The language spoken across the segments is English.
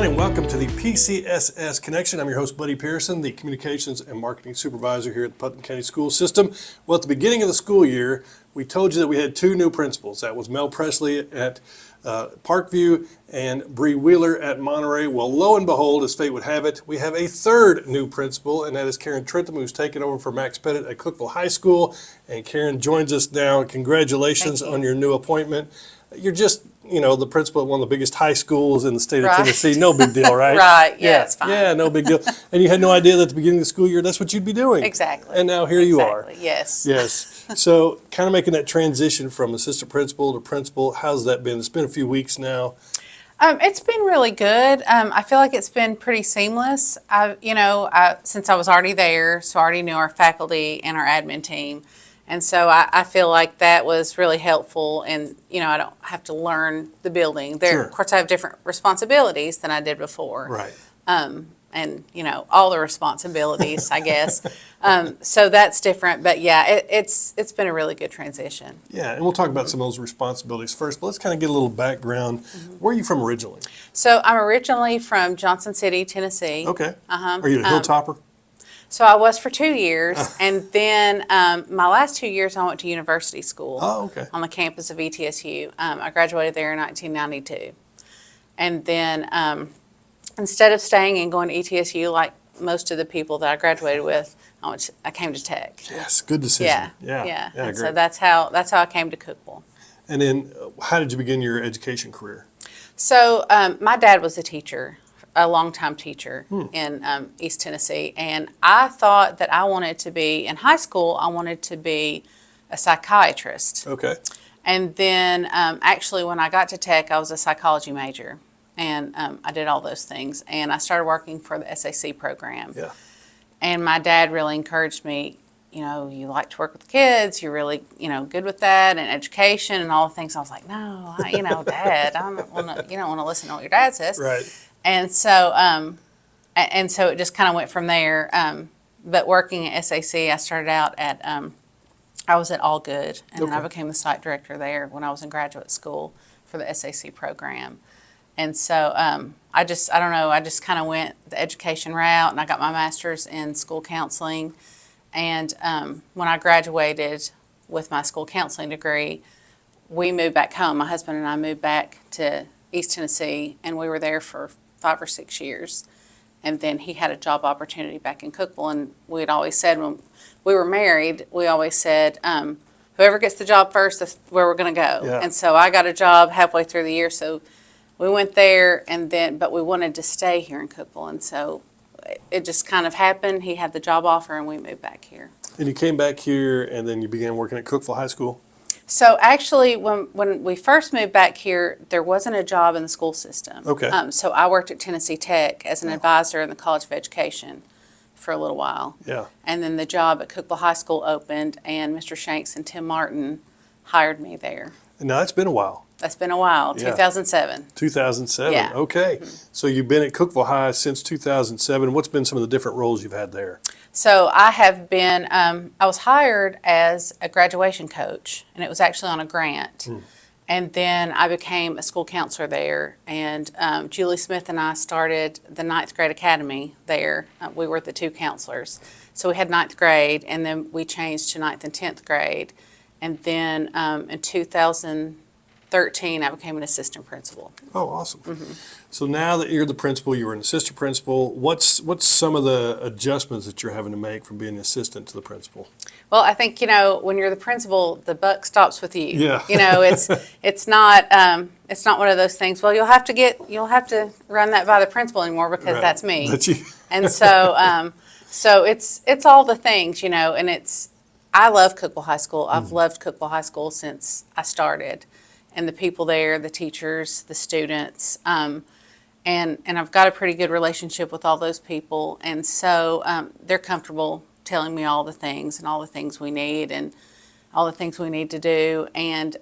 and welcome to the PCSS Connection. I'm your host, Buddy Pearson, the Communications and Marketing Supervisor here at the Putnam County School System. Well, at the beginning of the school year, we told you that we had two new principals. That was Mel Presley at Parkview and Bree Wheeler at Monterey. Well, lo and behold, as fate would have it, we have a third new principal, and that is Karen Trentham, who's taken over for Max Pettit at Cookeville High School. And Karen joins us now. Congratulations on your new appointment. You're just, the principal at one of the biggest high schools in the state of Tennessee. No big deal, right? Right, yeah, it's fine. Yeah, no big deal. And you had no idea that at the beginning of the school year that's what you'd be doing. Exactly. And now here you are. Yes. Yes. So kind of making that transition from assistant principal to principal, how's that been? It's been a few weeks now. It's been really good. I feel like it's been pretty seamless. Since I was already there, so I already knew our faculty and our admin team. And so I feel like that was really helpful, and I don't have to learn the building. Sure. Of course, I have different responsibilities than I did before. Right. And all the responsibilities, I guess. So that's different, but yeah, it's been a really good transition. Yeah, and we'll talk about some of those responsibilities first, but let's kind of get a little background. Where are you from originally? So I'm originally from Johnson City, Tennessee. Okay. Are you a hilltopper? So I was for 2 years, and then my last 2 years I went to university school. Oh, okay. On the campus of ETSU. I graduated there in 1992. And then instead of staying and going to ETSU like most of the people that I graduated with, I came to Tech. Yes, good decision. Yeah. And great. so that's how I came to Cookeville. And then how did you begin your education career? So my dad was a teacher, a longtime teacher in East Tennessee, and I thought that I wanted to be, in high school, I wanted to be a psychiatrist. Okay. And then actually when I got to Tech, I was a psychology major, and I did all those things, and I started working for the SAC program. Yeah. And my dad really encouraged me, you like to work with kids, you're really, good with that, and education and all the things. I was like, no, Dad, I don't want to, you don't want to listen to what your dad says. Right. And so it just kind of went from there. But working at SAC, I started out at, I was at All Good, and then I became the site director there when I was in graduate school for the SAC program. And so I just kind of went the education route, and I got my master's in school counseling. And when I graduated with my school counseling degree, we moved back home. My husband and I moved back to East Tennessee, and we were there for 5 or 6 years. And then he had a job opportunity back in Cookeville, and we had always said when we were married, we always said, whoever gets the job first, that's where we're going to go. Yeah. And so I got a job halfway through the year, so we went there, but we wanted to stay here in Cookeville, and so it just kind of happened. He had the job offer, and we moved back here. And you came back here, and then you began working at Cookeville High School? So actually, when we first moved back here, there wasn't a job in the school system. Okay. So I worked at Tennessee Tech as an advisor in the College of Education for a little while. Yeah. And then the job at Cookeville High School opened, and Mr. Shanks and Tim Martin hired me there. And now it's been a while. That's been a while, 2007. 2007, yeah. Okay. So you've been at Cookeville High since 2007. What's been some of the different roles you've had there? So I have been, I was hired as a graduation coach, and it was actually on a grant. And then I became a school counselor there, and Julie Smith and I started the 9th grade academy there. We were the 2 counselors. So we had 9th grade, and then we changed to 9th and 10th grade. And then in 2013, I became an assistant principal. Oh, awesome. So now that you're the principal, you were an assistant principal, what's some of the adjustments that you're having to make from being an assistant to the principal? Well, I think, when you're the principal, the buck stops with you. Yeah. It's not one of those things, well, you'll have to run that by the principal anymore because that's me. That's you. And so so it's all the things, and I love Cookeville High School. I've loved Cookeville High School since I started. And the people there, the teachers, the students, and I've got a pretty good relationship with all those people, and so they're comfortable telling me all the things and all the things we need and all the things we need to do, and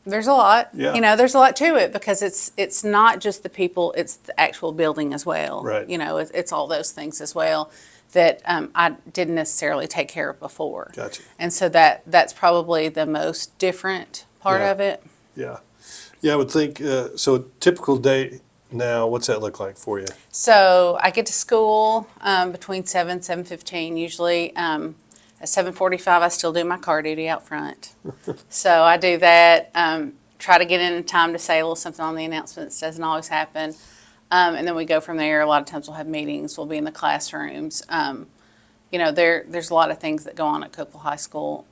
there's a lot, there's a lot to it because it's not just the people, it's the actual building as well. Right. It's all those things as well that I didn't necessarily take care of before. Gotcha. And so that's probably the most different part of it. Yeah. Yeah, I would think, so a typical day now, what's that look like for you? So I get to school between 7:15 usually. At 7:45, I still do my car duty out front. So I do that. Try to get in time to say a little something on the announcements. Doesn't always happen. And then we go from there. A lot of times we'll have meetings. We'll be in the classrooms. There's a lot of things that go on at Cookeville High School.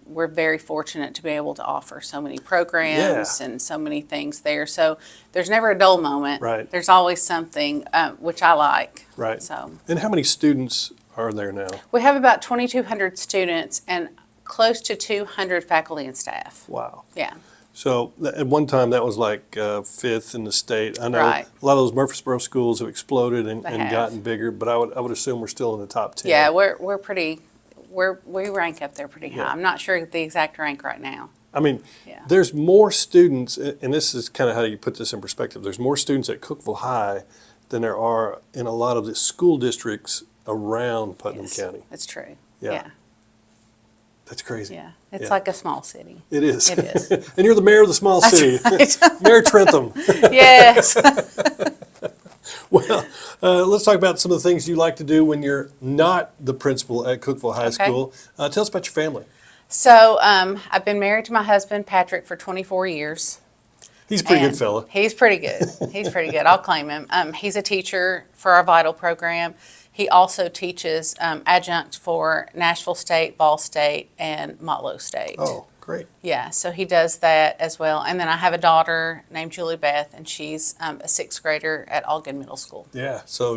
We're very fortunate to be able to offer so many programs and so many things there. So there's never a dull moment. Right. There's always something, which I like. Right. So And how many students are there now? we have about 2,200 students and close to 200 faculty and staff. Wow. Yeah. So at one time, that was like fifth in the state. I know Right. a lot of those Murfreesboro schools have exploded and have. gotten bigger, but I would assume we're still in the top 10. Yeah, we're pretty. We rank up there pretty high. Yeah. I'm not sure the exact rank right now. I mean, Yeah. there's more students, and this is kind of how you put this in perspective. There's more students at Cookeville High than there are in a lot of the school districts around Putnam Yes, County. that's true. Yeah. Yeah. That's crazy. Yeah. It's Yeah. like a small city. It is. It is. And you're the mayor of the small city, Right. Mayor Trentham. Yes. Well, let's talk about some of the things you like to do when you're not the principal at Cookeville High Okay. School. Tell us about your family. So I've been married to my husband, Patrick, for 24 years. He's a pretty And good fella. He's pretty good. He's pretty good. I'll claim him. He's a teacher for our Vital program. He also teaches adjunct for Nashville State, Ball State, and Motlow State. Oh, great. Yeah, so he does that as well. And then I have a daughter named Julie Beth, and she's a sixth grader at Allgood Middle School. Yeah, so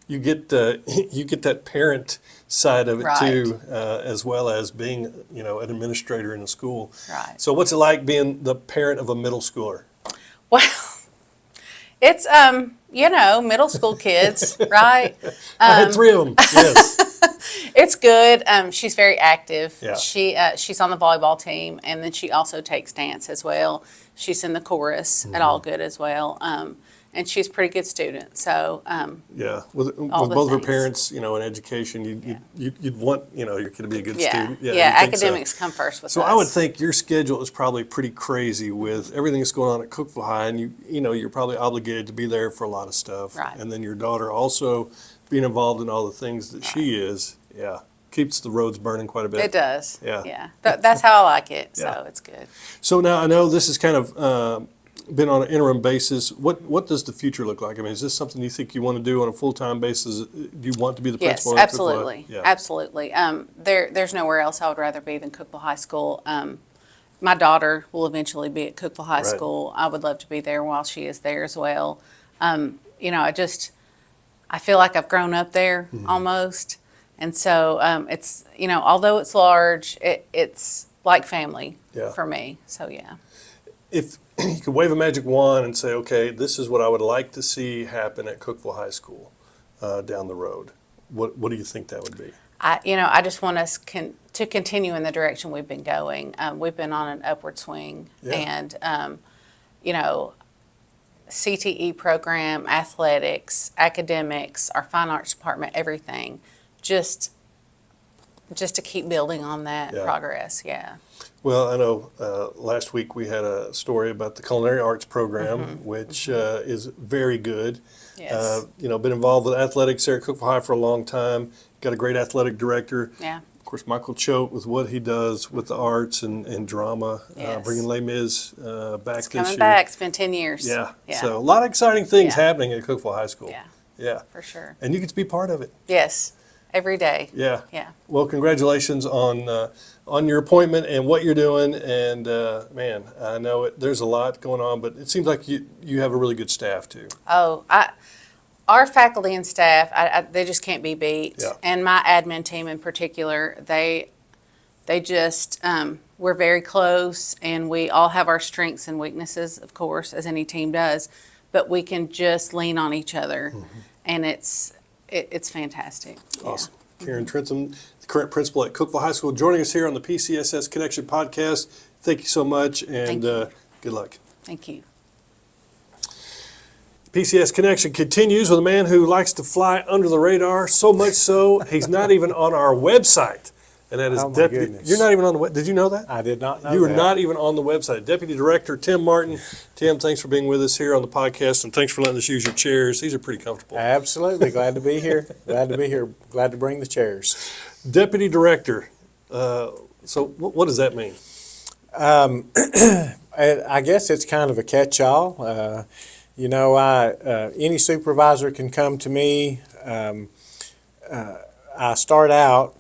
you get you get that parent side of it Right. too, as well as being an administrator in a school. Right. So what's it like being the parent of a middle schooler? Well, it's middle school kids, right? I had three of them. Yes. It's good. She's very active. Yeah. She's on the volleyball team, and then she also takes dance as well. She's in the chorus at Allgood as well, and she's a pretty good student. So Yeah, with All the both of her things. parents, in education, you'd want your kid to be a good yeah, student. yeah, you'd think so. academics come first with So us. I would think your schedule is probably pretty crazy with everything that's going on at Cookeville High, and you're probably obligated to be there for a lot of stuff. Right. And then your daughter also being involved in all the things that she is. Yeah, keeps the roads burning quite a bit. It does. Yeah. Yeah. That's how I like it. Yeah. So it's good. So now I know this has kind of been on an interim basis. What does the future look like? I mean, is this something you think you want to do on a full-time basis? Do you want to be the Yes, principal at Cookeville High? absolutely. Yeah. Absolutely. There's nowhere else I would rather be than Cookeville High School. My daughter will eventually be at Cookeville High Right. School. I would love to be there while she is there as well. I feel like I've grown up there Mm-hmm. almost. And so it's, although it's large, it's like family Yeah. for me. So, yeah. If you could wave a magic wand and say, okay, this is what I would like to see happen at Cookeville High School down the road, what do you think that would be? I just want us to continue in the direction we've been going. We've been on an upward swing, Yeah. and CTE program, athletics, academics, our fine arts department, everything, just to keep building on that Yeah. progress. Yeah. Well, I know last week we had a story about the culinary arts program, which is very good. Yes. Been involved with athletics there at Cookeville High for a long time. Got a great athletic director. Yeah. Of course, Michael Choate with what he does with the arts and drama, Yes. bringing Les Mis back It's this coming year. back. It's been 10 years. Yeah. Yeah. So a lot of exciting things Yeah. happening at Cookeville High School. Yeah, Yeah. for sure. And you get to be part of it. Yes. Every day. Yeah. Yeah. Well, congratulations on your appointment and what you're doing. And man, I know there's a lot going on, but it seems like you have a really good staff too. Oh, our faculty and staff, they just can't be beat. Yeah. And my admin team in particular, they just, we're very close, and we all have our strengths and weaknesses, of course, as any team does, but we can just lean on each other, and it's fantastic. Yeah. Awesome. Karen Trentham, the current principal at Cookeville High School, joining us here on the PCSS Connection podcast. Thank you so much, and Thank you. good luck. Thank you. PCS Connection continues with a man who likes to fly under the radar, so much so he's not even on our website. And that is Oh, my deputy. goodness. You're not even on the web. Did you know that? I did not know You were that. not even on the website. Deputy Director Tim Martin. Tim, thanks for being with us here on the podcast, and thanks for letting us use your chairs. These are pretty comfortable. Absolutely. Glad to be here. Glad to be here. Glad to bring the chairs. Deputy Director. So what does that mean? I guess it's kind of a catch-all. Any supervisor can come to me. I start out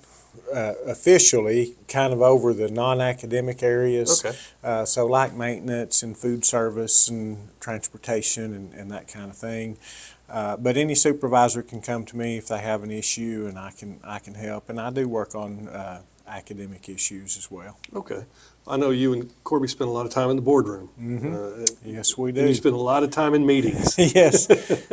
officially kind of over the non-academic areas. Okay. So like maintenance and food service and transportation and that kind of thing. But any supervisor can come to me if they have an issue, and I can help. And I do work on academic issues as well. Okay. I know you and Corby spend a lot of time in the boardroom. Yes, we And you do. spend a lot of time in meetings. Yes,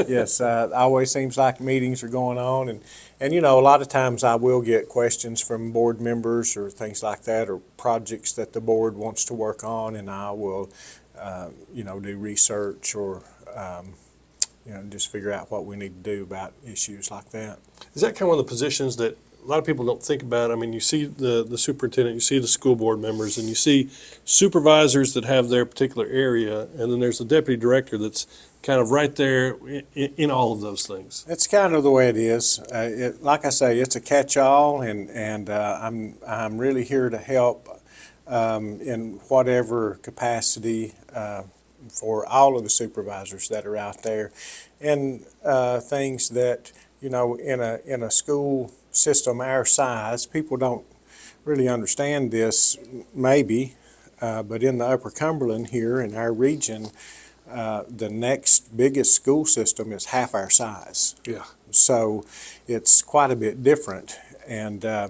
yes. Always seems like meetings are going on, and a lot of times I will get questions from board members or things like that, or projects that the board wants to work on, and I will, do research or, just figure out what we need to do about issues like that. Is that kind of one of the positions that a lot of people don't think about? I mean, you see the superintendent, you see the school board members, and you see supervisors that have their particular area, and then there's the deputy director that's kind of right there in all of those things. It's kind of the way it is. Like I say, it's a catch-all, and I'm really here to help in whatever capacity for all of the supervisors that are out there, and things that in a school system our size, people don't really understand this maybe, but in the Upper Cumberland here in our region, the next biggest school system is half our size. Yeah. So it's quite a bit different, and a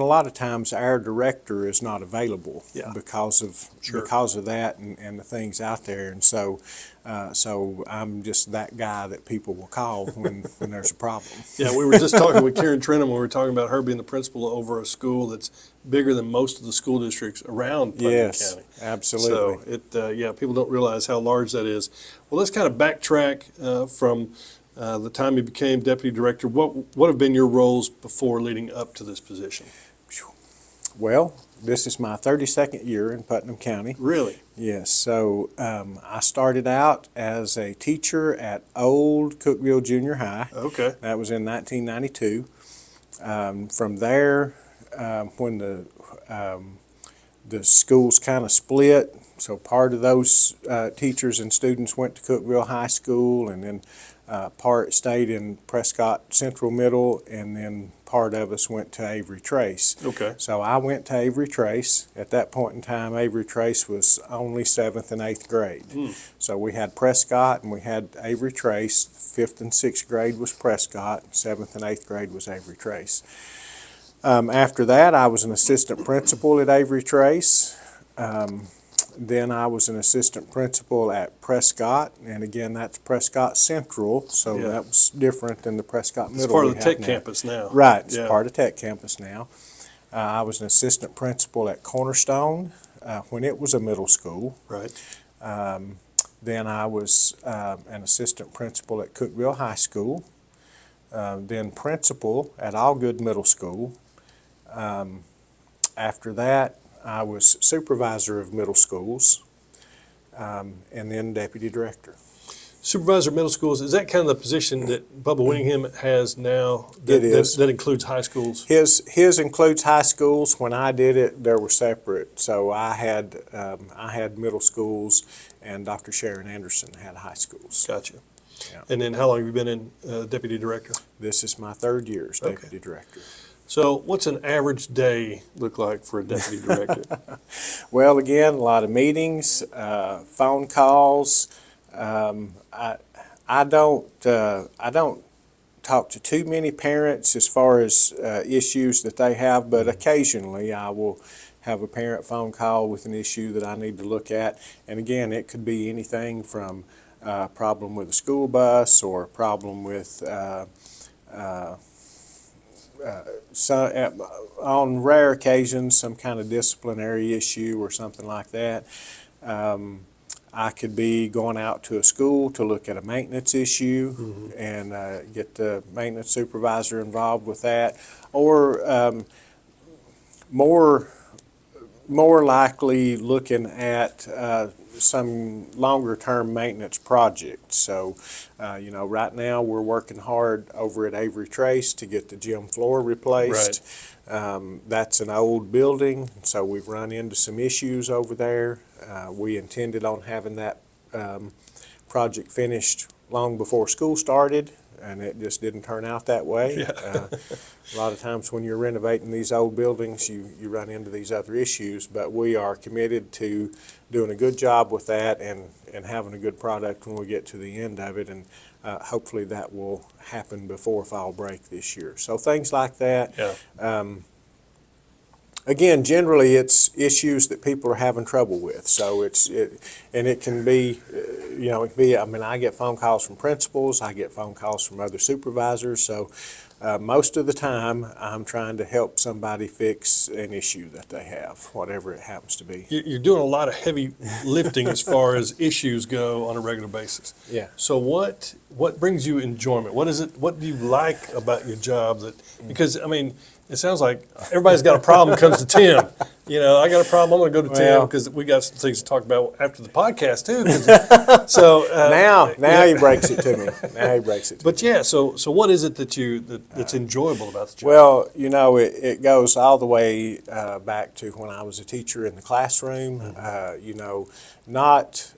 lot of times our director is not available because of that and the things out there, and so I'm just that guy that people will call when there's a problem. Yeah, we were just talking with Karen Trentham when we were talking about her being the principal over a school that's bigger than most of the school districts around Putnam Yes, County. absolutely. So people don't realize how large that is. Well, let's kind of backtrack from the time you became deputy director. What have been your roles before leading up to this position? Well, this is my 32nd year in Putnam County. Really? Yes, so I started out as a teacher at old Cookeville Junior High. Okay. That was in 1992. From there, when the schools kind of split, so part of those teachers and students went to Cookeville High School, and then part stayed in Prescott Central Middle, and then part of us went to Avery Trace. Okay. So I went to Avery Trace. At that point in time, Avery Trace was only 7th and 8th grade. So we had Prescott and we had Avery Trace. 5th and 6th grade was Prescott. 7th and 8th grade was Avery Trace. After that, I was an assistant principal at Avery Trace. Then I was an assistant principal at Prescott, and again, that's Prescott Central, so that was different than the Prescott Middle. It's part of the we have tech now. campus now. Right, it's Yeah. part of Tech Campus now. I was an assistant principal at Cornerstone when it was a middle school. Right. Then I was an assistant principal at Cookeville High School, then principal at Allgood Middle School. After that, I was supervisor of middle schools, and then deputy director. Supervisor of middle schools, is that kind of the position that Bubba Winningham has now? It is. That includes high schools? His includes high schools. When I did it, they were separate. So I had middle schools, and Dr. Sharon Anderson had high schools. Gotcha. Yeah. And then how long have you been in deputy director? This is my 3rd year as deputy Okay. director. So what's an average day look like for a deputy director? Well, again, a lot of meetings, phone calls. I don't talk to too many parents as far as issues that they have, but occasionally I will have a parent phone call with an issue that I need to look at. And again, it could be anything from a problem with a school bus or a problem with on rare occasions, some kind of disciplinary issue or something like that. I could be going out to a school to look at a maintenance issue and get the maintenance supervisor involved with that. Or more likely looking at some longer-term maintenance projects. So, right now we're working hard over at Avery Trace to get the gym floor replaced. That's an old building, so we've run into some issues over there. We intended on having that project finished long before school started, and it just didn't turn out that way. A lot of times when you're renovating these old buildings, you run into these other issues, but we are committed to doing a good job with that and having a good product when we get to the end of it, and hopefully that will happen before fall break this year. So things like that. Again, generally it's issues that people are having trouble with. So it can be, I mean, I get phone calls from principals, I get phone calls from other supervisors. So most of the time I'm trying to help somebody fix an issue that they have, whatever it happens to be. You're doing a lot of heavy lifting as far as issues go on a regular basis. Yeah. So what brings you enjoyment? What is it? What do you like about your job? Because I mean, it sounds like everybody's got a problem comes to Tim. I got a problem. I'm going to go to Tim because we got some things to talk about after the podcast too. So now he breaks it to me. Now he breaks it to me. But yeah, so what is it that's enjoyable about the job? Well, it goes all the way back to when I was a teacher in the classroom. Not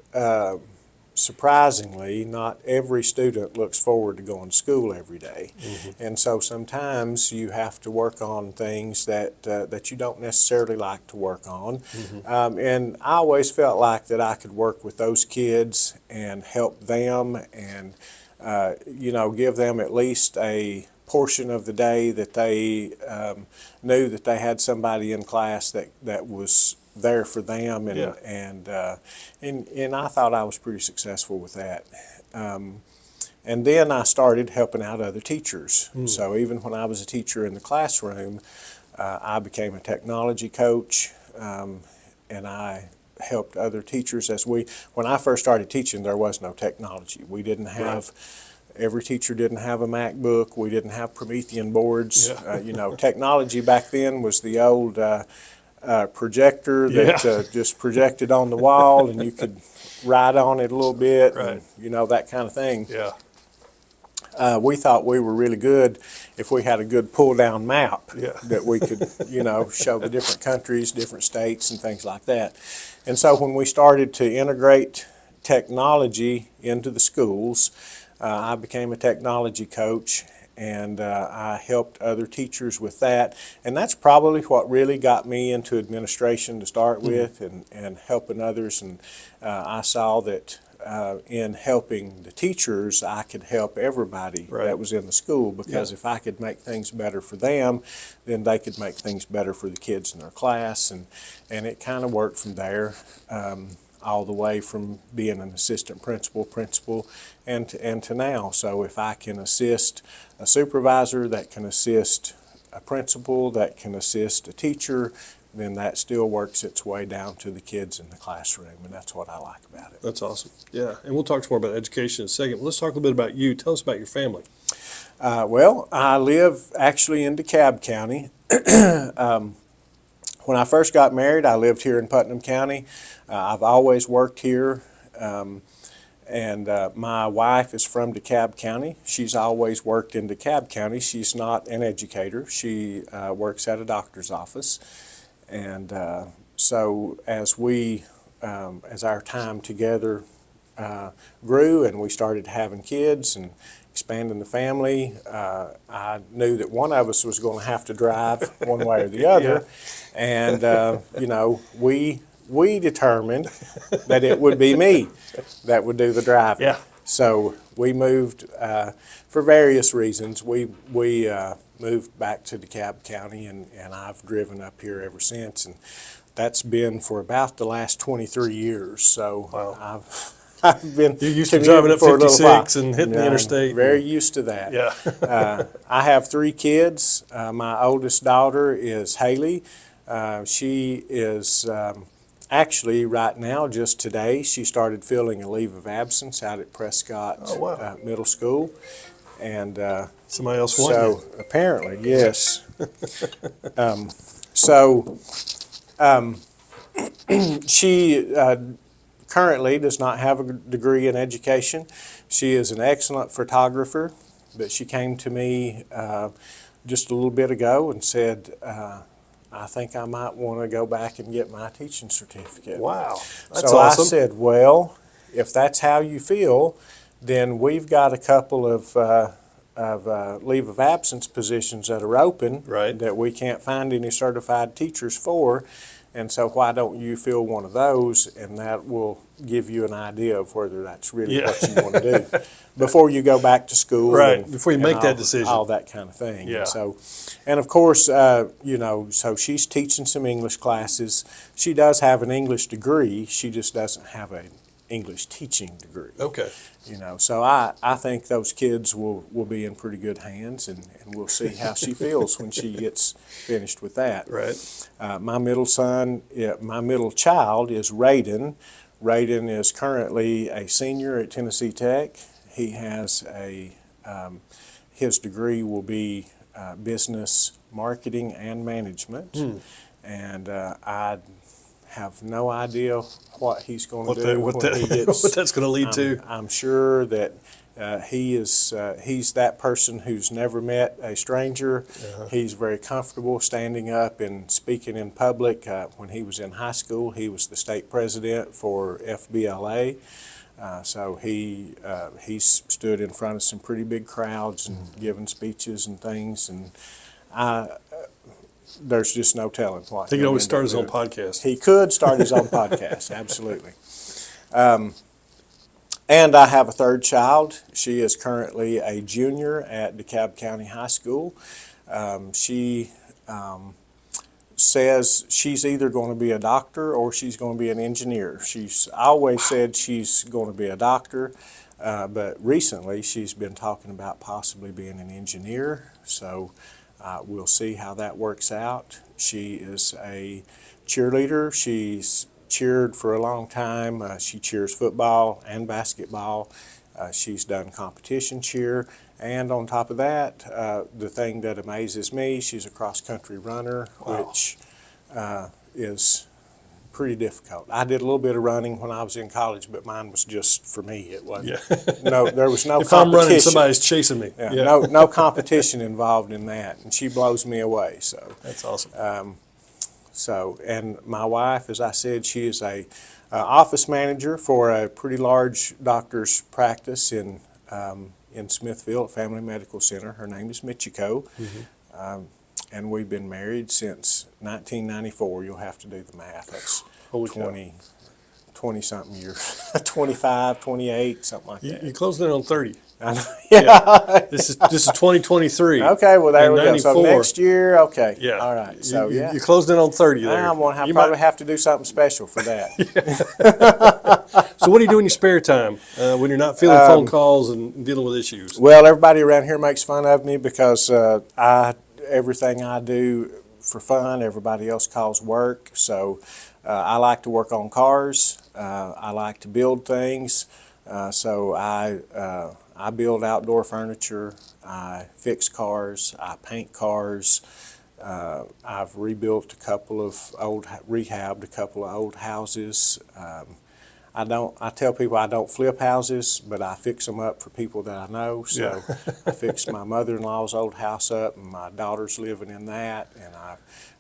surprisingly, not every student looks forward to going to school every day. And so sometimes you have to work on things that you don't necessarily like to work on. And I always felt like that I could work with those kids and help them and, give them at least a portion of the day that they knew that they had somebody in class that was there for them, and I thought I was pretty successful with that. And then I started helping out other teachers. So even when I was a teacher in the classroom, I became a technology coach, and I helped other teachers when I first started teaching, there was no technology. We didn't have Every teacher didn't have a MacBook. We didn't have Promethean boards. Technology back then was the old projector that just projected on the wall, and you could write on it a little bit, and that kind of thing. We thought we were really good if we had a good pull-down map that we could, show the different countries, different states, and things like that. And so when we started to integrate technology into the schools, I became a technology coach, and I helped other teachers with that. And that's probably what really got me into administration to start with, and helping others. And I saw that in helping the teachers, I could help everybody that was in the school, because if I could make things better for them, then they could make things better for the kids in their class. And it kind of worked from there. All the way from being an assistant principal, and to now. So if I can assist a supervisor that can assist a principal, that can assist a teacher, then that still works its way down to the kids in the classroom, and that's what I like about it. That's awesome. Yeah, and we'll talk some more about education in a second. But let's talk a little bit about you. Tell us about your family. Well, I live actually in DeKalb County. When I first got married, I lived here in Putnam County. I've always worked here, and my wife is from DeKalb County. She's always worked in DeKalb County. She's not an educator. She works at a doctor's office. And so as our time together grew and we started having kids and expanding the family, I knew that one of us was going to have to drive one way or the other. And, we determined that it would be me that would do the driving. So we moved, for various reasons, we moved back to DeKalb County, and I've driven up here ever since. And that's been for about the last 23 years. So I've been You're used to driving up for 56 and hitting the interstate. Very used to that. I have 3 kids. My oldest daughter is Haley. She is actually right now, just today, she started filling a leave of absence out at Prescott Middle School. And Somebody else won so you. apparently, yes. So she currently does not have a degree in education. She is an excellent photographer, but she came to me just a little bit ago and said, I think I might want to go back and get my teaching certificate. Wow, that's So awesome. I said, well, if that's how you feel, then we've got a couple of leave of absence positions that are open Right. that we can't find any certified teachers for. And so why don't you fill one of those, and that will give you an idea of whether that's really Yeah. what you want to do before you go back to school. Right, and, before you and make that all- decision. all that kind of thing. Yeah. And so, and of course, you know, so she's teaching some English classes. She does have an English degree. She just doesn't have an English teaching degree. Okay. You know, so I think those kids will be in pretty good hands, and we'll see how she feels when she gets finished with that. Right. My middle son, my middle child is Raiden. Raiden is currently a senior at Tennessee Tech. He has his degree will be business marketing and management. And I have no idea what he's going to do when he gets. What that's going to lead to. I'm sure that he's that person who's never met a stranger. He's very comfortable standing up and speaking in public. When he was in high school, he was the state president for FBLA. So he's stood in front of some pretty big crowds and given speeches and things. And there's just no telling what. He could always start his doing. own podcast. He could start his own podcast, absolutely. And I have a third child. She is currently a junior at DeKalb County High School. She says she's either going to be a doctor or she's going to be an engineer. She's always said she's going to be a doctor, but recently she's been talking about possibly being an engineer. So we'll see how that works out. She is a cheerleader. She's cheered for a long time. She cheers football and basketball. She's done competition cheer. And on top of that, the thing that amazes me, she's a cross-country runner, which is pretty difficult. I did a little bit of running when I was in college, but mine was just for me. It wasn't. No, there was no If competition. I'm running, somebody's chasing me. Yeah, no competition involved in that, and she blows me away. So That's awesome. and my wife, as I said, she is a office manager for a pretty large doctor's practice in Smithville at Family Medical Center. Her name is Michiko, and we've been married since 1994. You'll have to do the math. That's Holy cow. 20-something years, 25, 28, something like that. You closed in on 30. I know. Yeah. This is 2023. Okay, well, there In we go. So 94. next year, okay. Yeah. All right. So, you closed in on 30 there. I'm going to You probably might- have to do something special for that. So what do you do in your spare time when you're not fielding phone calls and dealing with issues? Well, everybody around here makes fun of me because everything I do for fun, everybody else calls work. So I like to work on cars. I like to build things. So I build outdoor furniture. I fix cars. I paint cars. I've rehabbed a couple of old houses. I tell people I don't flip houses, but I fix them up for people that I know. So I fixed my mother-in-law's old house up, and my daughter's living in that. And I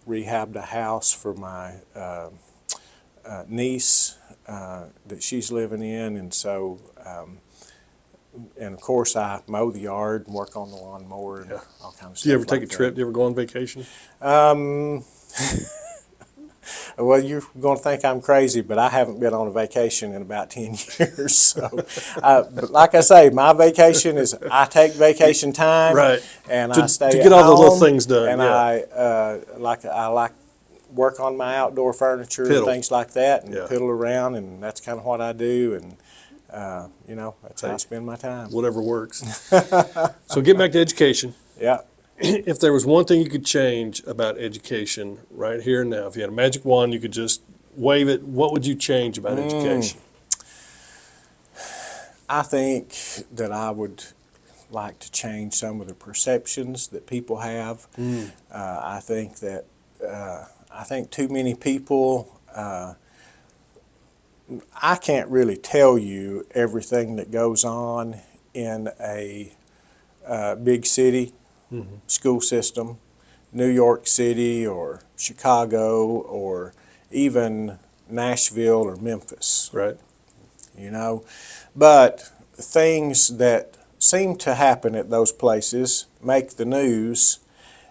rehabbed a house for my niece that she's living in. And so, and of course, I mow the yard and work on the lawnmower and all kinds of stuff. Do you ever take like a trip? that. Do you ever go on vacation? Well, you're going to think I'm crazy, but I haven't been on a vacation in about 10 years. So, but like I say, my vacation is I take vacation time, Right. and To- I stay to at get all the little home, things done, and yeah. I like work on my outdoor furniture Piddle. and things like that, and Yeah. piddle around, and that's kind of what I do, and that's how I spend my time. Whatever works. So get back to education. Yeah. If there was one thing you could change about education right here and now, if you had a magic wand, you could just wave it, what would you change about education? I think that I would like to change some of the perceptions that people have. I think that I think too many people. I can't really tell you everything that goes on in a big city school system, New York City or Chicago or even Nashville or Memphis. Right. You know, but things that seem to happen at those places make the news,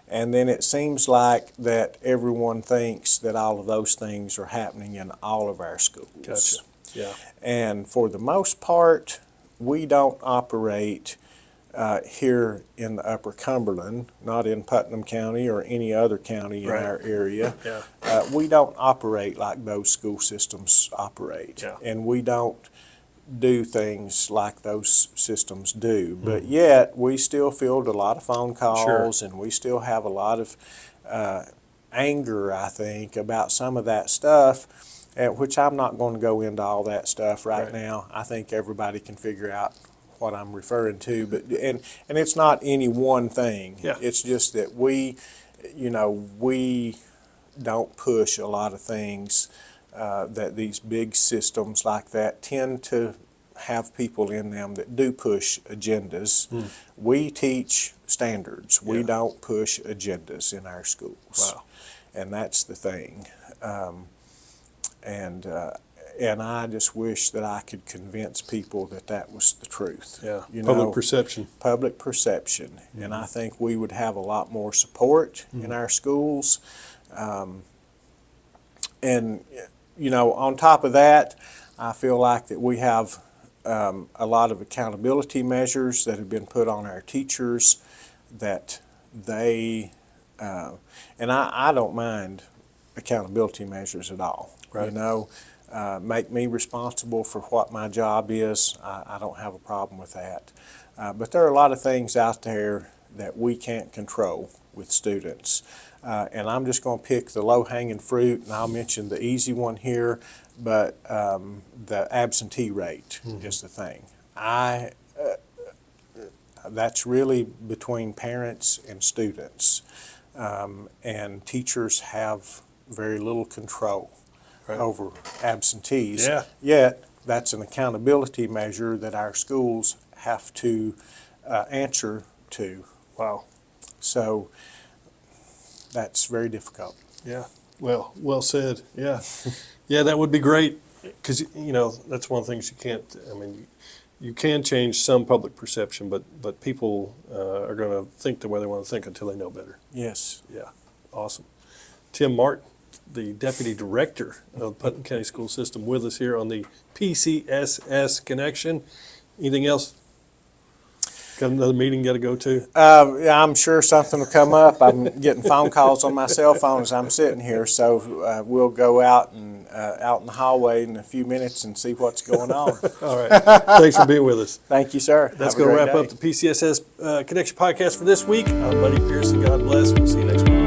and then it seems like that everyone thinks that all of those things are happening in all of our schools. Gotcha. Yeah. And for the most part, we don't operate here in the Upper Cumberland, not in Putnam County or any other county in Right. our area. Yeah. We don't operate like those school systems operate. Yeah. And we don't do things like those systems do. But yet, we still field a lot of phone calls, and we still have a lot of anger, I think, about some of that stuff, which I'm not going to go into all that stuff right now. I think everybody can figure out what I'm referring to, but and it's not any one thing. Yeah. It's just that we don't push a lot of things that these big systems like that tend to have people in them that do push agendas. We teach standards. We don't push agendas in our schools. Wow. And that's the thing. And I just wish that I could convince people that that was the truth. Yeah. You Public know, perception. public perception. And I think we would have a lot more support in our schools. And, you know, on top of that, I feel like that we have a lot of accountability measures that have been put on our teachers that they, and I don't mind accountability measures at all. Right. You know, make me responsible for what my job is. I don't have a problem with that. But there are a lot of things out there that we can't control with students. And I'm just going to pick the low-hanging fruit, and I'll mention the easy one here, but the absentee rate is the thing. That's really between parents and students, and teachers have very little control over absentees. Yeah. Yet, that's an accountability measure that our schools have to answer to. Wow. So that's very difficult. Yeah. Well said. Yeah. Yeah, that would be great, because, you know, that's one of the things you can't, I mean, you can change some public perception, but people are going to think the way they want to think until they know better. Yes. Yeah. Awesome. Tim Martin, the Deputy Director of Putnam County School System, with us here on the PCSS Connection. Anything else? Got another meeting you got to go to? Yeah, I'm sure something will come up. I'm getting phone calls on my cell phone as I'm sitting here, so we'll go out and out in the hallway in a few minutes and see what's going on. All right. Thanks for being with us. Thank you, sir. That's Have a going to great wrap day. up the PCSS Connection podcast for this week. I'm Buddy Pearson. God bless. We'll see you next week.